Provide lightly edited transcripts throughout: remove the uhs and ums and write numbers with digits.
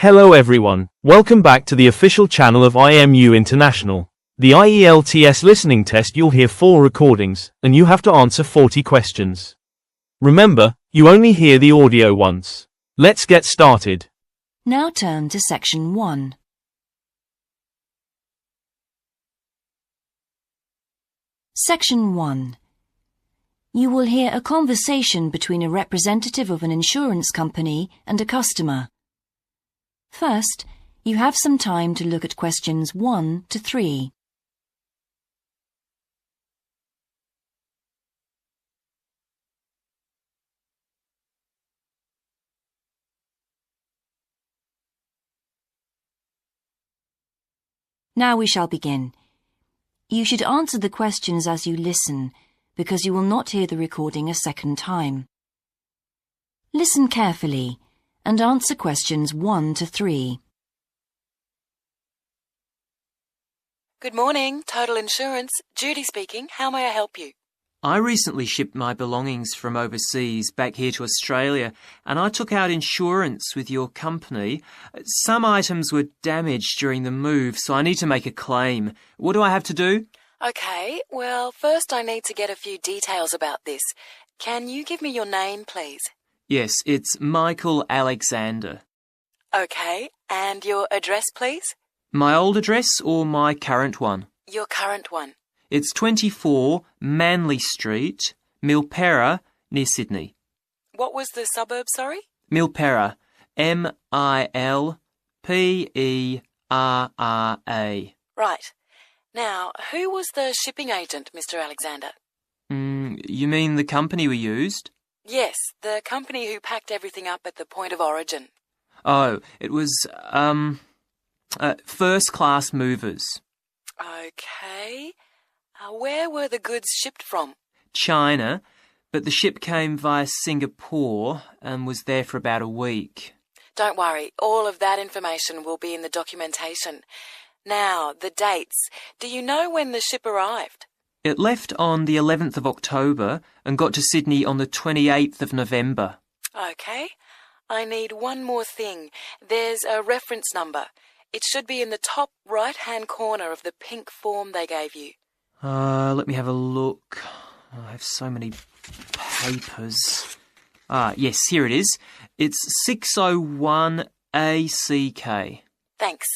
Hello everyone, welcome back to the official channel of IMU International. The IELTS listening test, you'll hear 4 recordings, and you have to answer 40 questions. Remember, you only hear the audio once. Let's get started. Now turn to Section 1. Section 1. You will hear a conversation between a representative of an insurance company and a customer. First, you have some time to look at questions 1 to 3. Now we shall begin. You should answer the questions as you listen, because you will not hear the recording a second time. Listen carefully and answer questions 1 to 3. Good morning, Total Insurance. Judy speaking. How may I help you? I recently shipped my belongings from overseas back here to Australia, and I took out insurance with your company. Some items were damaged during the move, so I need to make a claim. What do I have to do? Okay, well, first I need to get a few details about this. Can you give me your name, please? Yes, it's Michael Alexander. Okay, and your address, please? My old address or my current one? Your current one. It's 24 Manly Street, Milperra, near Sydney. What was the suburb, sorry? Milperra, M-I-L-P-E-R-R-A. Right. Now, who was the shipping agent, Mr. Alexander? You mean the company we used? Yes, the company who packed everything up at the point of origin. Oh, it was, First Class Movers. Okay. Where were the goods shipped from? China, but the ship came via Singapore and was there for about a week. Don't worry, all of that information will be in the documentation. Now, the dates. Do you know when the ship arrived? It left on the 11th of October and got to Sydney on the 28th of November. Okay. I need one more thing. There's a reference number. It should be in the top right-hand corner of the pink form they gave you. Let me have a look. I have so many papers. Yes, here it is. It's 601 ACK. Thanks.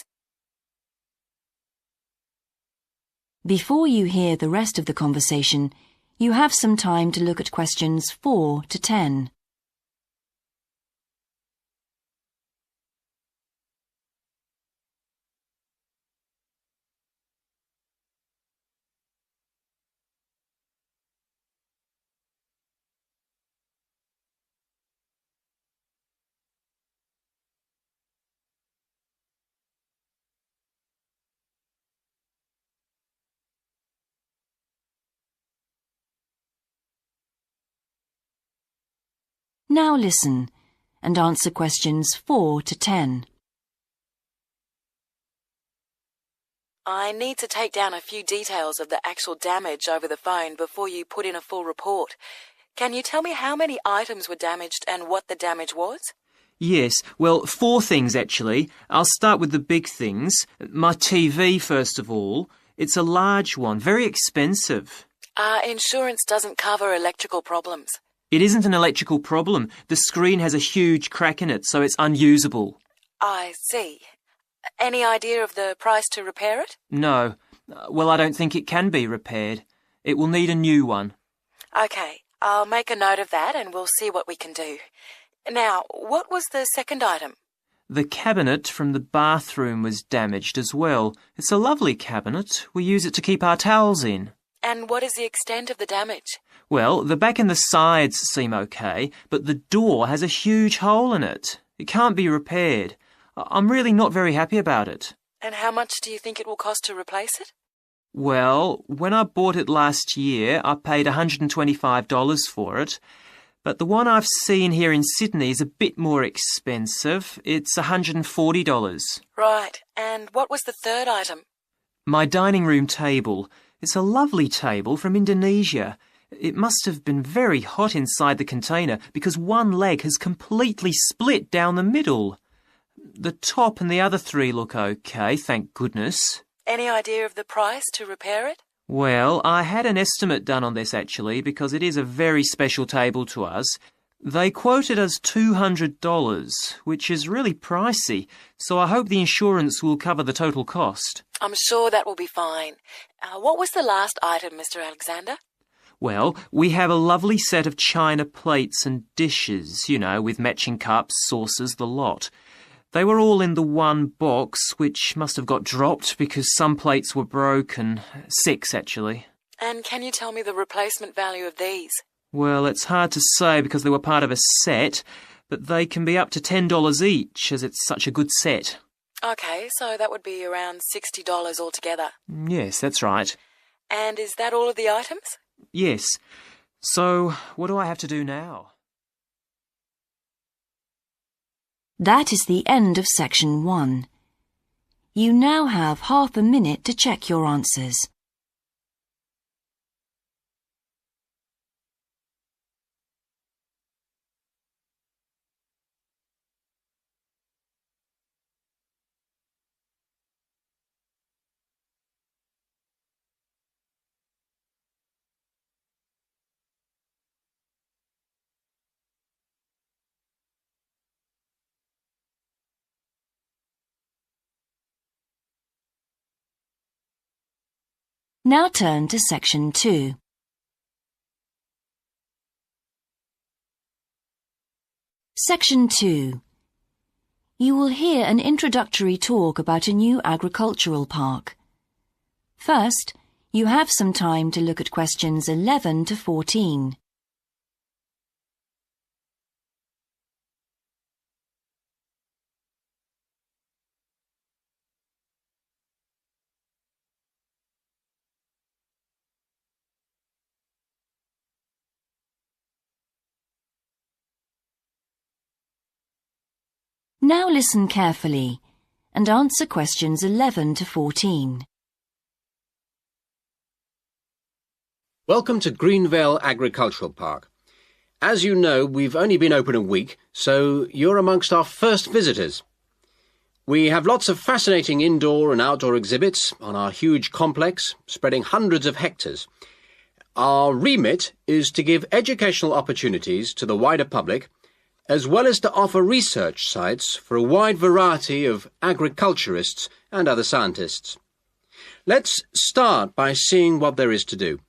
Before you hear the rest of the conversation, you have some time to look at questions 4 to 10. Now listen and answer questions 4 to 10. I need to take down a few details of the actual damage over the phone before you put in a full report. Can you tell me how many items were damaged and what the damage was? Yes, well, 4 things actually. I'll start with the big things. My TV, first of all. It's a large one, very expensive. Insurance doesn't cover electrical problems. It isn't an electrical problem. The screen has a huge crack in it, so it's unusable. I see. Any idea of the price to repair it? No. Well, I don't think it can be repaired. It will need a new one. Okay, I'll make a note of that and we'll see what we can do. Now, what was the second item? The cabinet from the bathroom was damaged as well. It's a lovely cabinet. We use it to keep our towels in. And what is the extent of the damage? Well, the back and the sides seem okay, but the door has a huge hole in it. It can't be repaired. I'm really not very happy about it. And how much do you think it will cost to replace it? Well, when I bought it last year, I paid $125 for it. But the one I've seen here in Sydney is a bit more expensive. It's $140. Right. And what was the third item? My dining room table. It's a lovely table from Indonesia. It must have been very hot inside the container because one leg has completely split down the middle. The top and the other three look okay, thank goodness. Any idea of the price to repair it? Well, I had an estimate done on this actually because it is a very special table to us. They quoted us $200, which is really pricey, so I hope the insurance will cover the total cost. I'm sure that will be fine. What was the last item, Mr. Alexander? Well, we have a lovely set of china plates and dishes, with matching cups, saucers, the lot. They were all in the one box, which must have got dropped because some plates were broken. 6, actually. And can you tell me the replacement value of these? Well, it's hard to say because they were part of a set, but they can be up to $10 each, as it's such a good set. OK, so that would be around $60 altogether. Yes, that's right. And is that all of the items? Yes. So, what do I have to do now? That is the end of section 1. You now have half a minute to check your answers. Now turn to section 2. Section 2. You will hear an introductory talk about a new agricultural park. First, you have some time to look at questions 11 to 14. Now listen carefully and answer questions 11 to 14. Welcome to Greenvale Agricultural Park. As you know, we've only been open a week, so you're amongst our first visitors. We have lots of fascinating indoor and outdoor exhibits on our huge complex, spreading hundreds of hectares. Our remit is to give educational opportunities to the wider public, as well as to offer research sites for a wide variety of agriculturists and other scientists. Let's start by seeing what there is to do.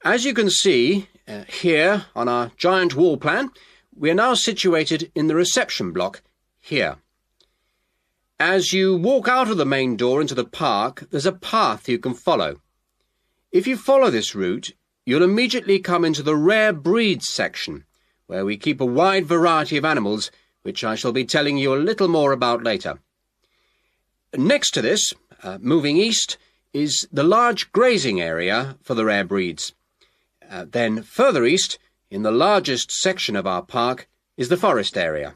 As you can see here on our giant wall plan, we are now situated in the reception block here. As you walk out of the main door into the park, there's a path you can follow. If you follow this route, you'll immediately come into the rare breeds section, where we keep a wide variety of animals, which I shall be telling you a little more about later. Next to this, moving east, is the large grazing area for the rare breeds. Then further east, in the largest section of our park, is the forest area.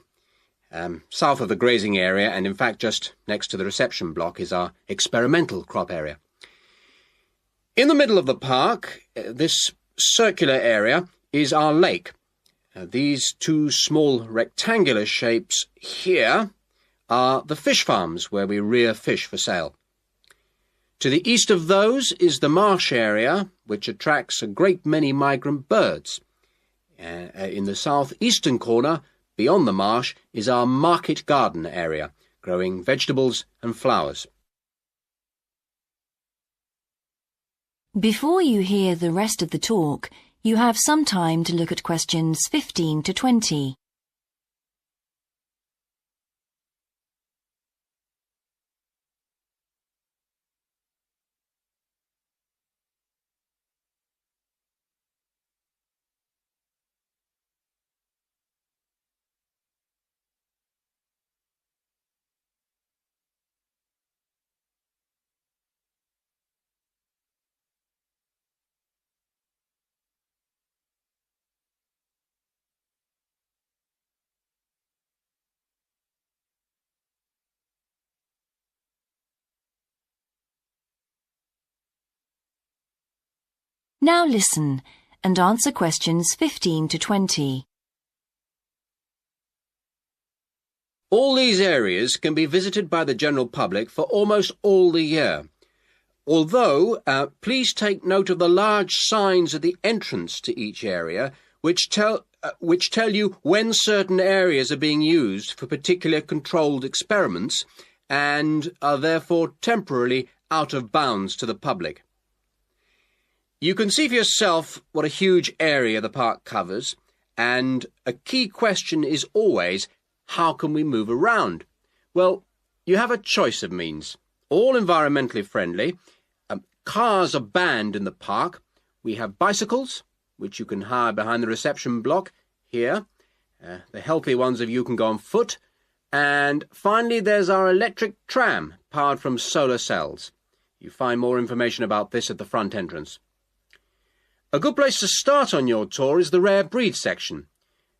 South of the grazing area, and in fact just next to the reception block, is our experimental crop area. In the middle of the park, this circular area, is our lake. These two small rectangular shapes here are the fish farms where we rear fish for sale. To the east of those is the marsh area, which attracts a great many migrant birds. In the southeastern corner, beyond the marsh, is our market garden area, growing vegetables and flowers. Before you hear the rest of the talk, you have some time to look at questions 15 to 20. Now listen and answer questions 15 to 20. All these areas can be visited by the general public for almost all the year. Although, please take note of the large signs at the entrance to each area, which tell you when certain areas are being used for particular controlled experiments and are therefore temporarily out of bounds to the public. You can see for yourself what a huge area the park covers, and a key question is always, how can we move around? Well, you have a choice of means, all environmentally friendly. Cars are banned in the park. We have bicycles, which you can hire behind the reception block here. The healthy ones of you can go on foot. And finally, there's our electric tram, powered from solar cells. You find more information about this at the front entrance. A good place to start on your tour is the rare breed section.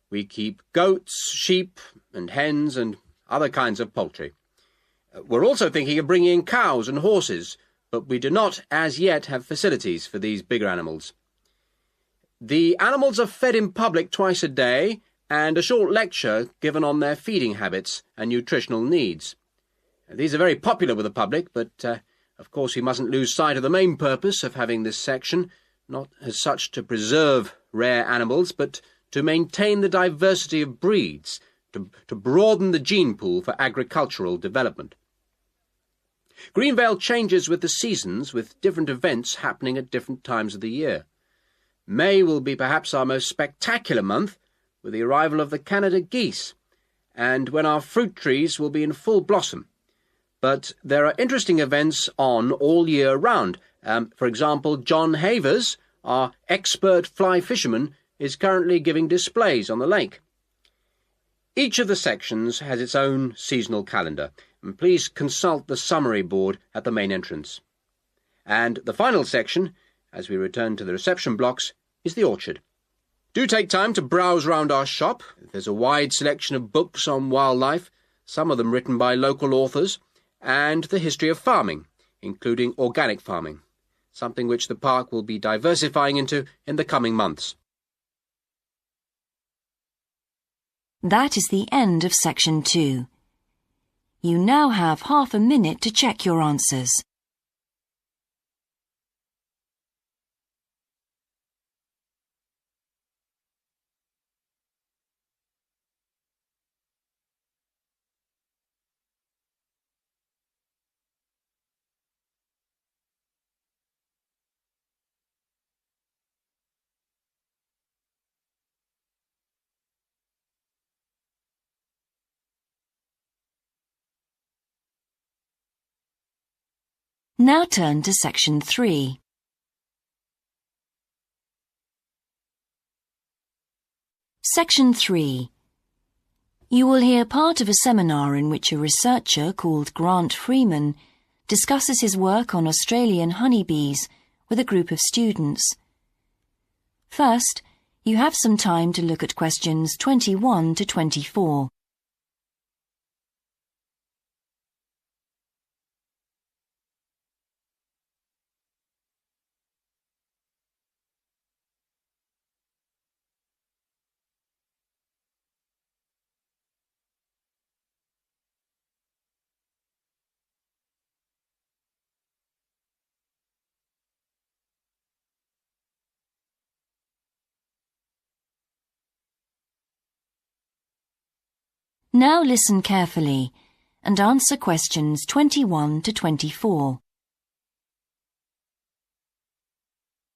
We keep goats, sheep and hens and other kinds of poultry. We're also thinking of bringing in cows and horses, but we do not as yet have facilities for these bigger animals. The animals are fed in public twice a day, and a short lecture given on their feeding habits and nutritional needs. These are very popular with the public, but of course we mustn't lose sight of the main purpose of having this section, not as such to preserve rare animals, but to maintain the diversity of breeds, to broaden the gene pool for agricultural development. Greenvale changes with the seasons, with different events happening at different times of the year. May will be perhaps our most spectacular month, with the arrival of the Canada geese, and when our fruit trees will be in full blossom. But there are interesting events on all year round. For example, John Havers, our expert fly fisherman, is currently giving displays on the lake. Each of the sections has its own seasonal calendar, and please consult the summary board at the main entrance. And the final section, as we return to the reception blocks, is the orchard. Do take time to browse round our shop. There's a wide selection of books on wildlife, some of them written by local authors, and the history of farming, including organic farming, something which the park will be diversifying into in the coming months. That is the end of section 2. You now have half a minute to check your answers. Now turn to section 3. Section 3. You will hear part of a seminar in which a researcher called Grant Freeman discusses his work on Australian honeybees with a group of students. First, you have some time to look at questions 21 to 24. Now listen carefully and answer questions 21 to 24.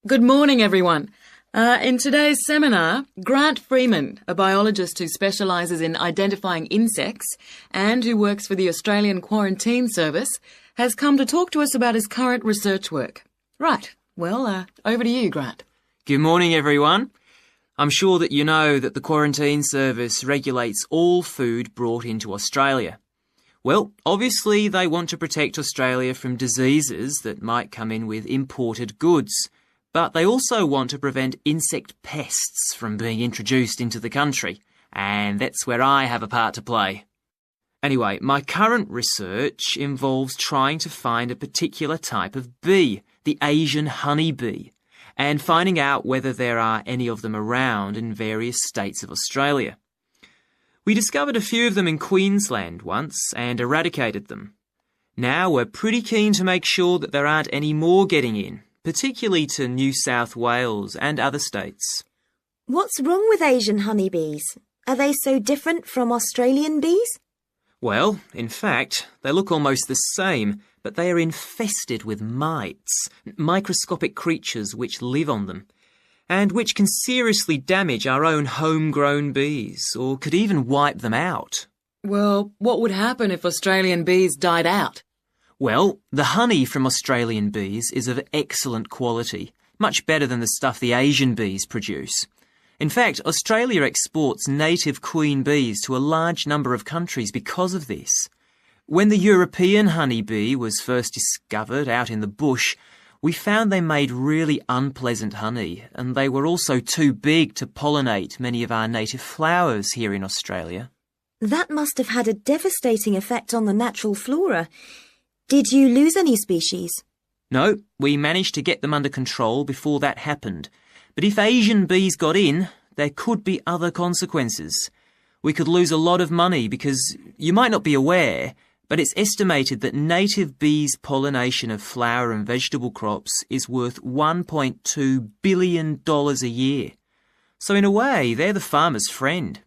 Good morning, everyone. In today's seminar, Grant Freeman, a biologist who specialises in identifying insects and who works for the Australian Quarantine Service, has come to talk to us about his current research work. Right, well, over to you, Grant. Good morning, everyone. I'm sure that you know that the Quarantine Service regulates all food brought into Australia. Well, obviously they want to protect Australia from diseases that might come in with imported goods, but they also want to prevent insect pests from being introduced into the country, and that's where I have a part to play. Anyway, my current research involves trying to find a particular type of bee, the Asian honeybee, and finding out whether there are any of them around in various states of Australia. We discovered a few of them in Queensland once and eradicated them. Now we're pretty keen to make sure that there aren't any more getting in, particularly to New South Wales and other states. What's wrong with Asian honeybees? Are they so different from Australian bees? Well, in fact, they look almost the same, but they are infested with mites, microscopic creatures which live on them, and which can seriously damage our own homegrown bees, or could even wipe them out. Well, what would happen if Australian bees died out? Well, the honey from Australian bees is of excellent quality, much better than the stuff the Asian bees produce. In fact, Australia exports native queen bees to a large number of countries because of this. When the European honeybee was first discovered out in the bush, we found they made really unpleasant honey, and they were also too big to pollinate many of our native flowers here in Australia. That must have had a devastating effect on the natural flora. Did you lose any species? No, we managed to get them under control before that happened. But if Asian bees got in, there could be other consequences. We could lose a lot of money because you might not be aware, but it's estimated that native bees' pollination of flower and vegetable crops is worth $1.2 billion a year. So in a way, they're the farmer's friend.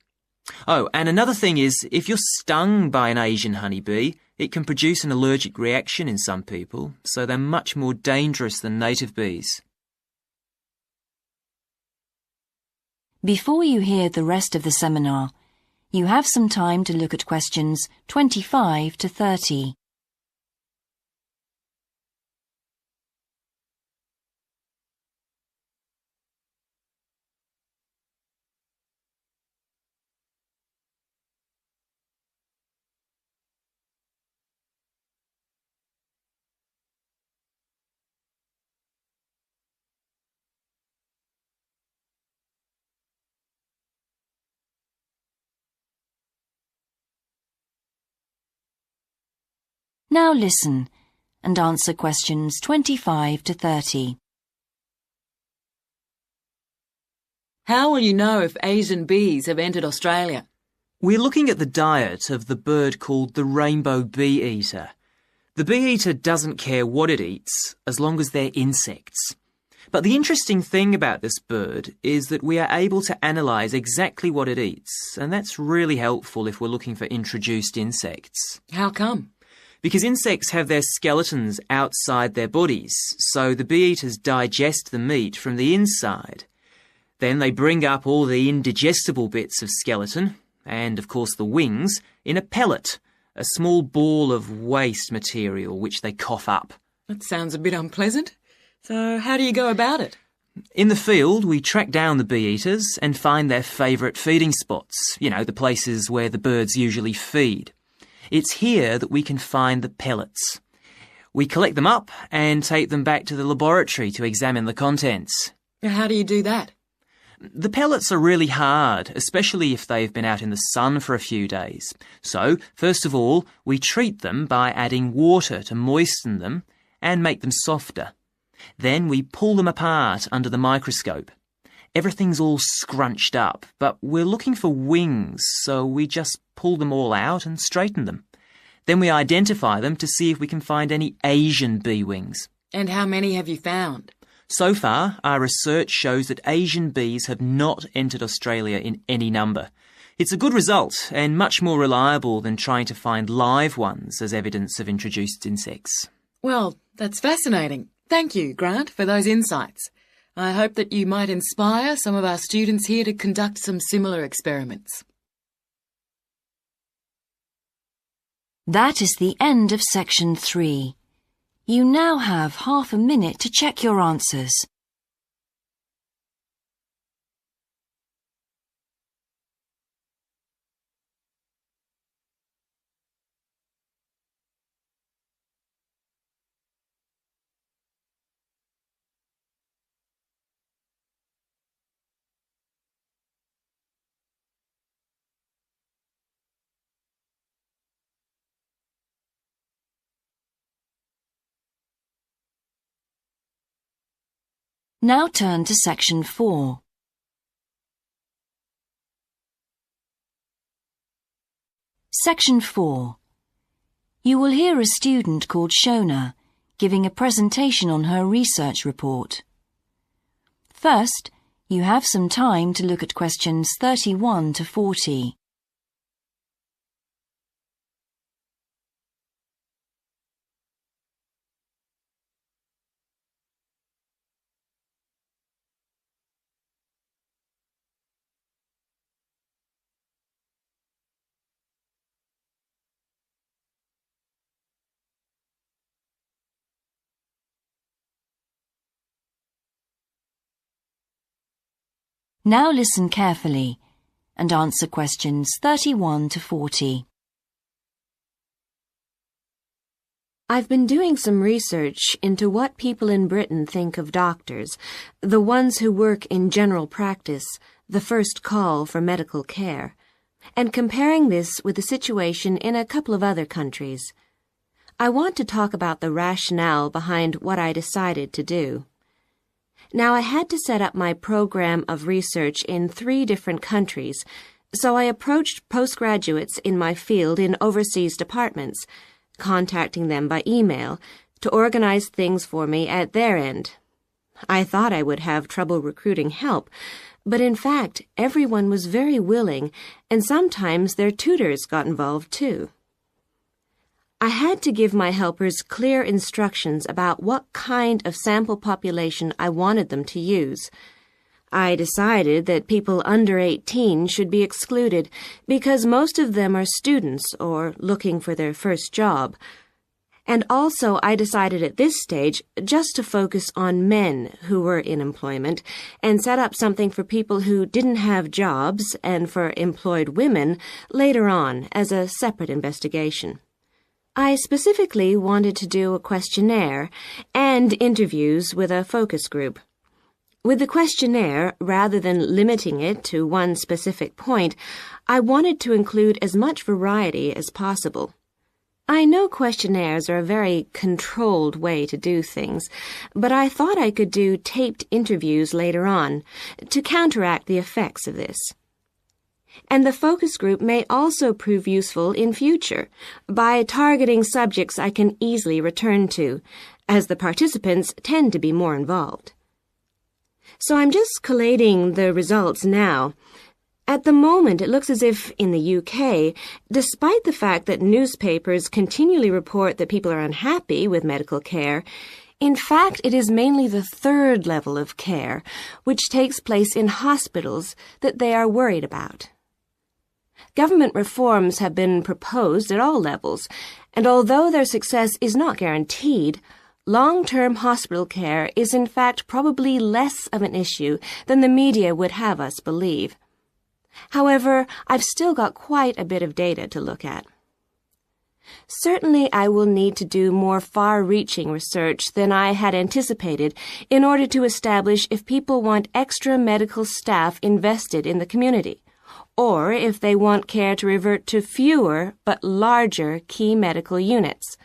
Oh, and another thing is, if you're stung by an Asian honeybee, it can produce an allergic reaction in some people, so they're much more dangerous than native bees. Before you hear the rest of the seminar, you have some time to look at questions 25 to 30. Now listen and answer questions 25 to 30. How will you know if Asian bees have entered Australia? We're looking at the diet of the bird called the rainbow bee-eater. The bee-eater doesn't care what it eats as long as they're insects. But the interesting thing about this bird is that we are able to analyse exactly what it eats, and that's really helpful if we're looking for introduced insects. How come? Because insects have their skeletons outside their bodies, so the bee-eaters digest the meat from the inside. Then they bring up all the indigestible bits of skeleton, and of course the wings, in a pellet, a small ball of waste material which they cough up. That sounds a bit unpleasant. So how do you go about it? In the field, we track down the bee-eaters and find their favourite feeding spots, the places where the birds usually feed. It's here that we can find the pellets. We collect them up and take them back to the laboratory to examine the contents. How do you do that? The pellets are really hard, especially if they've been out in the sun for a few days. So, first of all, we treat them by adding water to moisten them and make them softer. Then we pull them apart under the microscope. Everything's all scrunched up, but we're looking for wings, so we just pull them all out and straighten them. Then we identify them to see if we can find any Asian bee wings. And how many have you found? So far, our research shows that Asian bees have not entered Australia in any number. It's a good result and much more reliable than trying to find live ones as evidence of introduced insects. Well, that's fascinating. Thank you, Grant, for those insights. I hope that you might inspire some of our students here to conduct some similar experiments. That is the end of section 3. You now have half a minute to check your answers. Now turn to section 4. Section 4. You will hear a student called Shailina giving a presentation on her research report. First, you have some time to look at questions 31 to 40. Now listen carefully and answer questions 31 to 40. I've been doing some research into what people in Britain think of doctors, the ones who work in general practice, the first call for medical care, and comparing this with the situation in a couple of other countries. I want to talk about the rationale behind what I decided to do. Now, I had to set up my program of research in 3 different countries, so I approached postgraduates in my field in overseas departments, contacting them by email to organize things for me at their end. I thought I would have trouble recruiting help, but in fact, everyone was very willing, and sometimes their tutors got involved too. I had to give my helpers clear instructions about what kind of sample population I wanted them to use. I decided that people under 18 should be excluded because most of them are students or looking for their first job. And also I decided at this stage just to focus on men who were in employment and set up something for people who didn't have jobs and for employed women later on as a separate investigation. I specifically wanted to do a questionnaire and interviews with a focus group. With the questionnaire, rather than limiting it to one specific point, I wanted to include as much variety as possible. I know questionnaires are a very controlled way to do things, but I thought I could do taped interviews later on to counteract the effects of this. And the focus group may also prove useful in future by targeting subjects I can easily return to, as the participants tend to be more involved. So I'm just collating the results now. At the moment, it looks as if in the UK, despite the fact that newspapers continually report that people are unhappy with medical care, in fact, it is mainly the 3rd level of care, which takes place in hospitals, that they are worried about. Government reforms have been proposed at all levels, and although their success is not guaranteed, long-term hospital care is in fact probably less of an issue than the media would have us believe. However, I've still got quite a bit of data to look at. Certainly, I will need to do more far-reaching research than I had anticipated in order to establish if people want extra medical staff invested in the community, or if they want care to revert to fewer but larger key medical units.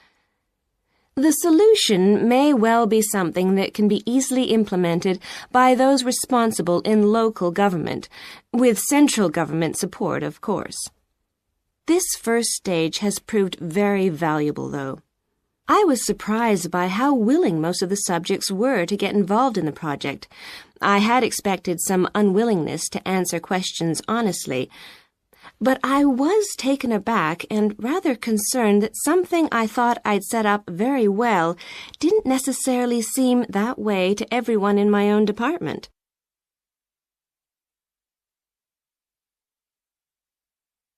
The solution may well be something that can be easily implemented by those responsible in local government, with central government support, of course. This first stage has proved very valuable, though. I was surprised by how willing most of the subjects were to get involved in the project. I had expected some unwillingness to answer questions honestly, but I was taken aback and rather concerned that something I thought I'd set up very well didn't necessarily seem that way to everyone in my own department.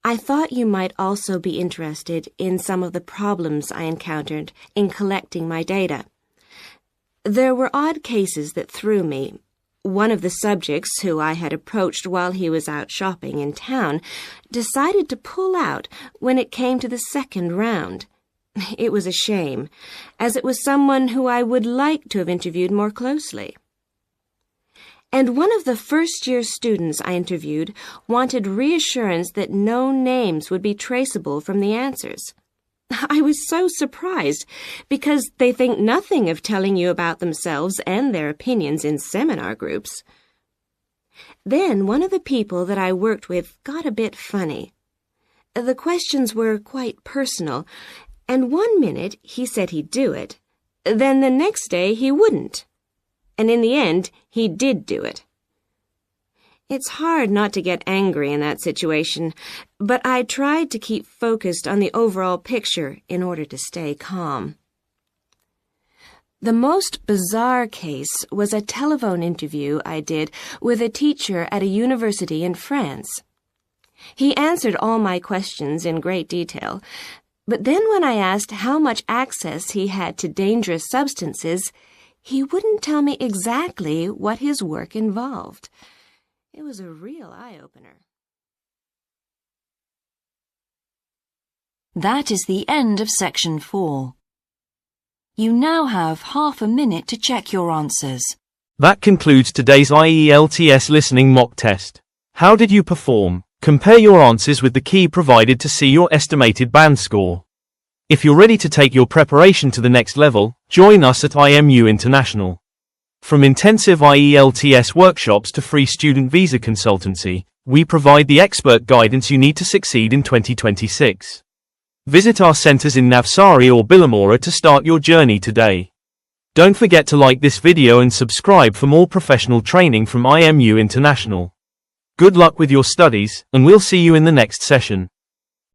I thought you might also be interested in some of the problems I encountered in collecting my data. There were odd cases that threw me. One of the subjects who I had approached while he was out shopping in town decided to pull out when it came to the 2nd round. It was a shame, as it was someone who I would like to have interviewed more closely. And one of the first-year students I interviewed wanted reassurance that no names would be traceable from the answers. I was so surprised, because they think nothing of telling you about themselves and their opinions in seminar groups. Then one of the people that I worked with got a bit funny. The questions were quite personal, and one minute he said he'd do it, then the next day he wouldn't. And in the end, he did do it. It's hard not to get angry in that situation, but I tried to keep focused on the overall picture in order to stay calm. The most bizarre case was a telephone interview I did with a teacher at a university in France. He answered all my questions in great detail, but then when I asked how much access he had to dangerous substances, he wouldn't tell me exactly what his work involved. It was a real eye-opener. That is the end of section 4. You now have half a minute to check your answers. That concludes today's IELTS listening mock test. How did you perform? Compare your answers with the key provided to see your estimated band score. If you're ready to take your preparation to the next level, join us at IMU International. From intensive IELTS workshops to free student visa consultancy, we provide the expert guidance you need to succeed in 2026. Visit our centers in Navsari or Billamora to start your journey today. Don't forget to like this video and subscribe for more professional training from IMU International. Good luck with your studies, and we'll see you in the next session.